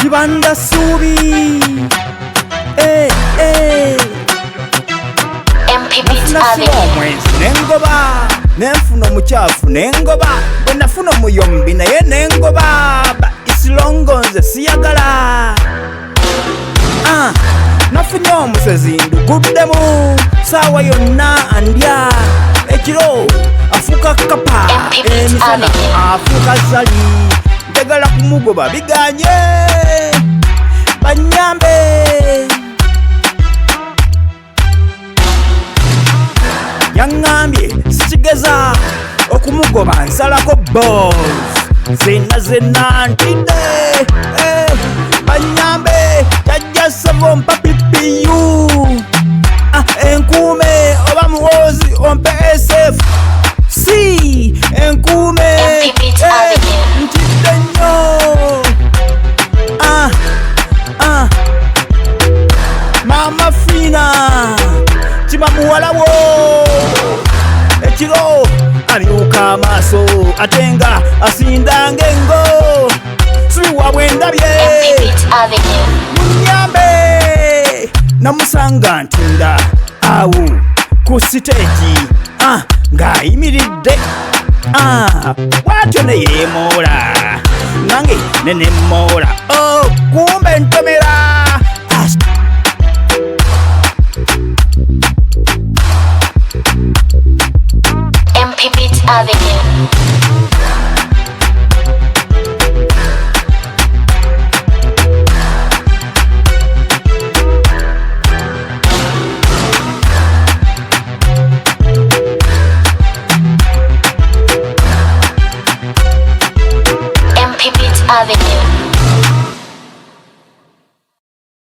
Kibanda Suubi. Nafuna omwenzi nengoba, nenfuna omukyaafu nengoba, bwe nafuna omuyombi naye nengoba, isilongo nze siyagala. Nafunye omusezi nduguddemu, saawa yonna andya, ekiro afuuka kapa, emisana afuuka zali, njagala kumugoba biganye banyambe. Yaŋŋambye sikigeza okumugoba nsalako balls, zenna ntidde banyambe jajja savo mpa pipiyu, enkuume oba muwoozi ompe SF si enkuume ntidde nnyo. Mama Fina kima muwala wo, ekiro aliuka amaaso ate nga asindanga engo, sibi wabwe ndabye munyambe. Namusanga ntinda awo ku siteegi ng'ayimiridde, bwatyo ne yeemoola nange ne nemmoola, kumbe ntomera. Avenue.